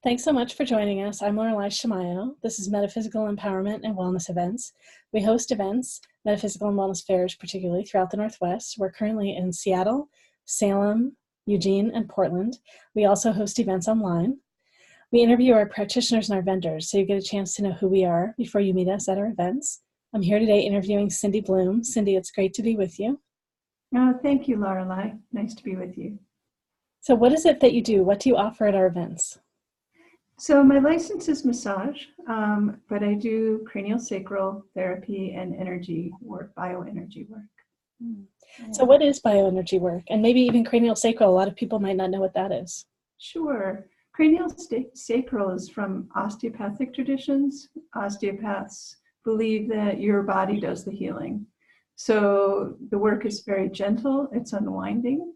Thanks so much for joining us. I'm Lorelei Shamayo. This is Metaphysical Empowerment and Wellness Events. We host events, metaphysical and wellness fairs, particularly throughout the Northwest. We're currently in Seattle, Salem, Eugene, and Portland. We also host events online. We interview our practitioners and our vendors, so you get a chance to know who we are before you meet us at our events. I'm here today interviewing Cindy Bloom. Cindy, it's great to be with you. Thank you, Lorelei. Nice to be with you. So what is it that you do? What do you offer at our events? So my license is massage, but I do cranial sacral therapy and energy work, bioenergy work. So what is bioenergy work? And maybe even cranial sacral, a lot of people might not know what that is. Sure. Cranial sacral is from osteopathic traditions. Osteopaths believe that your body does the healing. So the work is very gentle, it's unwinding,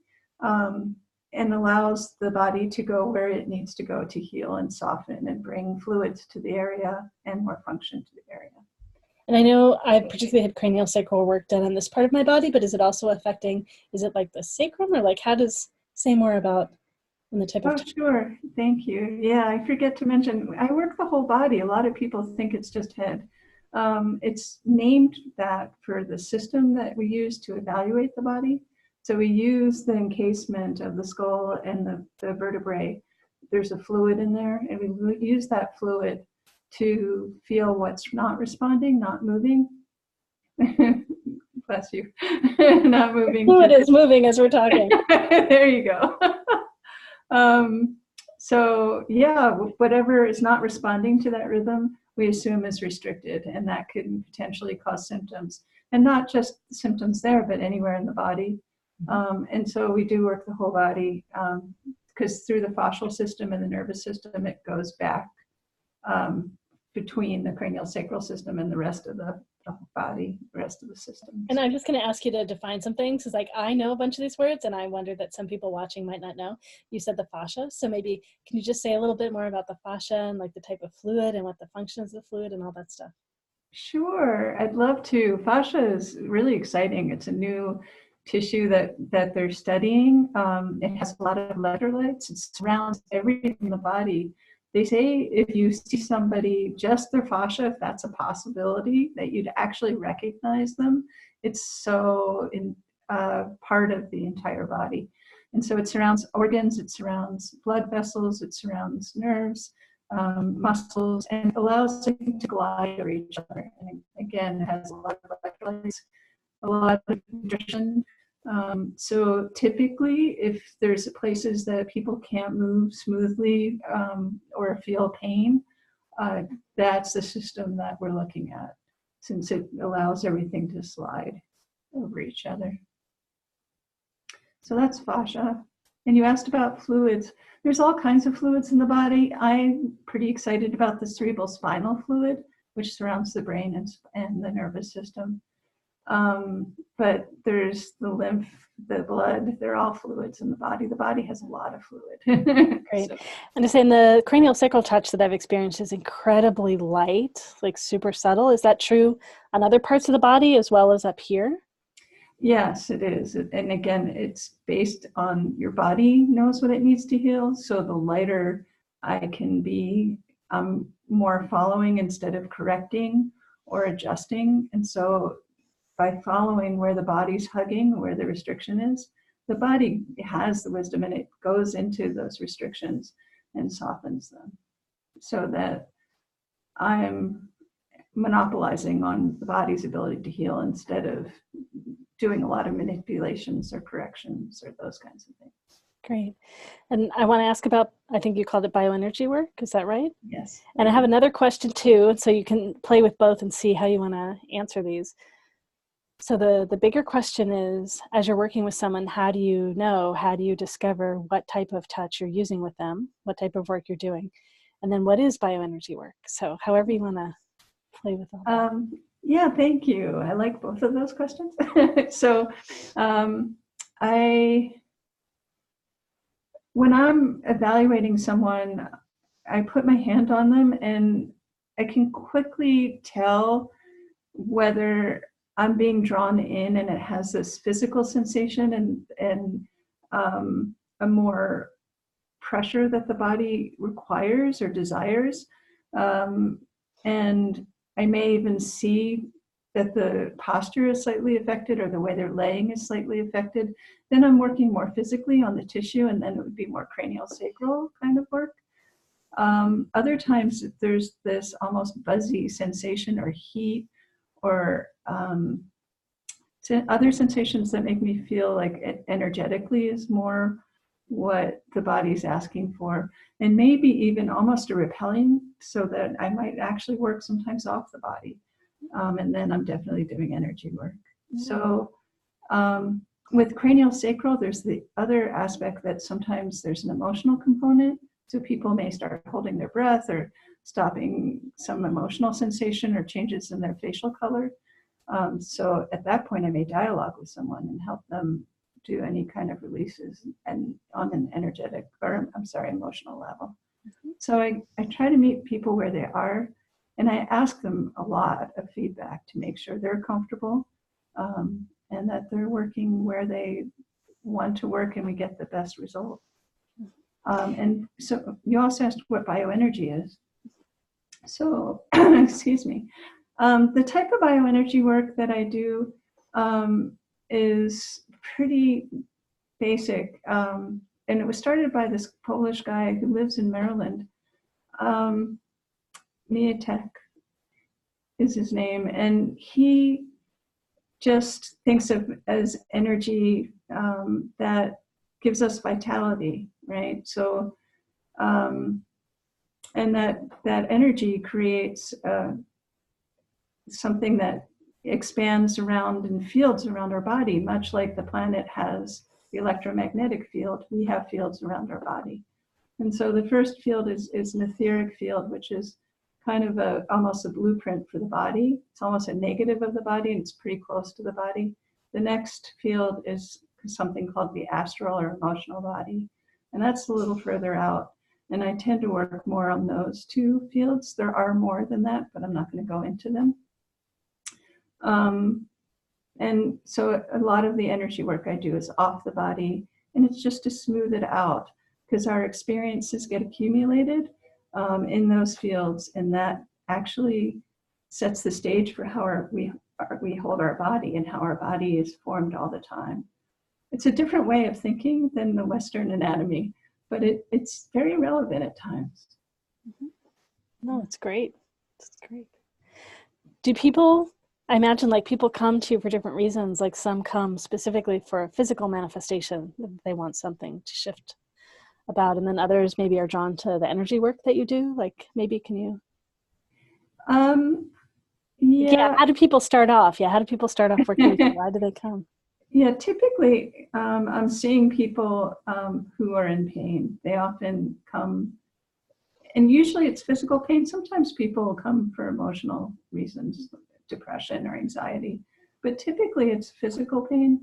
and allows the body to go where it needs to go to heal and soften and bring fluids to the area and more function to the area. And I know I've particularly had cranial sacral work done on this part of my body, but is it also affecting, is it like the sacrum, or like how does, say more about the type of... Oh, sure. Thank you. Yeah, I forget to mention, I work the whole body. A lot of people think it's just head. It's named that for the system that we use to evaluate the body. So we use the encasement of the skull and the vertebrae. There's a fluid in there, and we use that fluid to feel what's not responding, not moving. Bless you. Not moving. The fluid is moving as we're talking. There you go. So yeah, whatever is not responding to that rhythm, we assume is restricted, and that could potentially cause symptoms, and not just symptoms there, but anywhere in the body. And so we do work the whole body, because through the fascial system and the nervous system, it goes back between the cranial sacral system and the rest of the body, the rest of the system. And I'm just going to ask you to define some things, because like I know a bunch of these words, and I wonder that some people watching might not know. You said the fascia, so maybe can you just say a little bit more about the fascia and like the type of fluid and what the functions of the fluid and all that stuff? Sure, I'd love to. Fascia is really exciting. It's a new tissue that they're studying. It has a lot of electrolytes. It surrounds everything in the body. They say if you see somebody, just their fascia, if that's a possibility, that you'd actually recognize them. It's so part of the entire body. And so it surrounds organs, it surrounds blood vessels, it surrounds nerves, muscles, and allows them to glide over each other. And again, it has a lot of electrolytes, a lot of nutrition. So typically, if there's places that people can't move smoothly or feel pain, that's the system that we're looking at, since it allows everything to slide over each other. So that's fascia. And you asked about fluids. There's all kinds of fluids in the body. I'm pretty excited about the cerebral spinal fluid, which surrounds the brain and the nervous system. But there's the lymph, the blood, they're all fluids in the body. The body has a lot of fluid. Great. And to say, in the cranial sacral touch that I've experienced is incredibly light, like super subtle. Is that true on other parts of the body as well as up here? Yes, it is. And again, it's based on your body knows what it needs to heal. So the lighter I can be, I'm more following instead of correcting or adjusting. And so by following where the body's hugging, where the restriction is, the body has the wisdom and it goes into those restrictions and softens them, so that I'm monopolizing on the body's ability to heal instead of doing a lot of manipulations or corrections or those kinds of things. Great. And I want to ask about, I think you called it bioenergy work, is that right? Yes. And I have another question too, so you can play with both and see how you want to answer these. So the bigger question is, as you're working with someone, how do you discover what type of touch you're using with them, what type of work you're doing? And then what is bioenergy work? So however you want to play with all that. Yeah, thank you. I like both of those questions. So when I'm evaluating someone, I put my hand on them and I can quickly tell whether I'm being drawn in and it has this physical sensation and a more pressure that the body requires or desires. And I may even see that the posture is slightly affected or the way they're laying is slightly affected. Then I'm working more physically on the tissue, and then it would be more cranial sacral kind of work. Other times there's this almost buzzy sensation or heat or other sensations that make me feel like energetically is more what the body's asking for, and maybe even almost a repelling, so that I might actually work sometimes off the body. And then I'm definitely doing energy work. Mm-hmm. So with cranial sacral, there's the other aspect that sometimes there's an emotional component. So people may start holding their breath or stopping some emotional sensation or changes in their facial color. So at that point, I may dialogue with someone and help them do any kind of releases and on an energetic, or I'm sorry, emotional level. Mm-hmm. So I try to meet people where they are, and I ask them a lot of feedback to make sure they're comfortable and that they're working where they want to work and we get the best result. And so you also asked what bioenergy is. So, excuse me. The type of bioenergy work that I do is pretty basic. And it was started by this Polish guy who lives in Maryland. Mietek is his name. And he just thinks of as energy that gives us vitality, right? So, and that energy creates something that expands around in fields around our body, much like the planet has the electromagnetic field. We have fields around our body. And so the first field is an etheric field, which is kind of almost a blueprint for the body. It's almost a negative of the body, and it's pretty close to the body. The next field is something called the astral or emotional body, and that's a little further out. And I tend to work more on those two fields. There are more than that, but I'm not going to go into them. And so a lot of the energy work I do is off the body, and it's just to smooth it out, because our experiences get accumulated in those fields, and that actually sets the stage for how we hold our body and how our body is formed all the time. It's a different way of thinking than the Western anatomy, but it's very relevant at times. Mm-hmm. No, it's great. It's great. Do people, I imagine like people come to you for different reasons, like some come specifically for a physical manifestation, they want something to shift about, and then others maybe are drawn to the energy work that you do. Like maybe can you? Yeah. How do people start off? How do people start off working with you? Why do they come? Yeah, typically I'm seeing people who are in pain. They often come, and usually it's physical pain. Sometimes people will come for emotional reasons, depression or anxiety, but typically it's physical pain.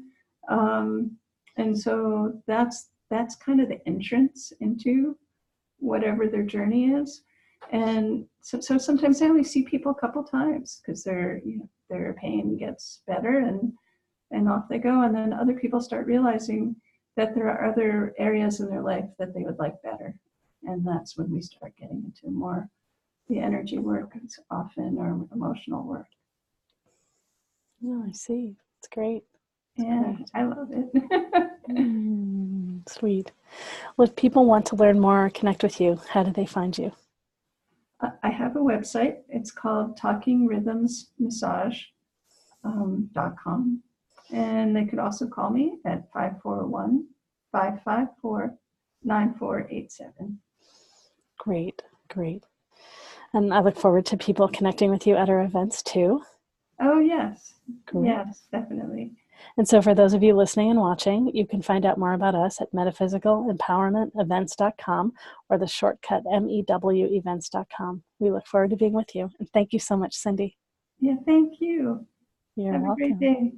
And so that's kind of the entrance into whatever their journey is. And so sometimes I only see people a couple times because their pain gets better and off they go. And then other people start realizing that there are other areas in their life that they would like better. And that's when we start getting into more the energy work often, or emotional work. Oh, I see. It's great. Great. I love it. Sweet. Well, if people want to learn more or connect with you, how do they find you? I have a website. It's called talkingrhythmsmassage.com. And they could also call me at 541-554-9487. Great. And I look forward to people connecting with you at our events too. Oh, yes. Great. Yes, definitely. And so for those of you listening and watching, you can find out more about us at MetaphysicalEmpowermentEvents.com or the shortcut MEWEvents.com. We look forward to being with you. And thank you so much, Cindy. Yeah, thank you. You're Have welcome. a great day.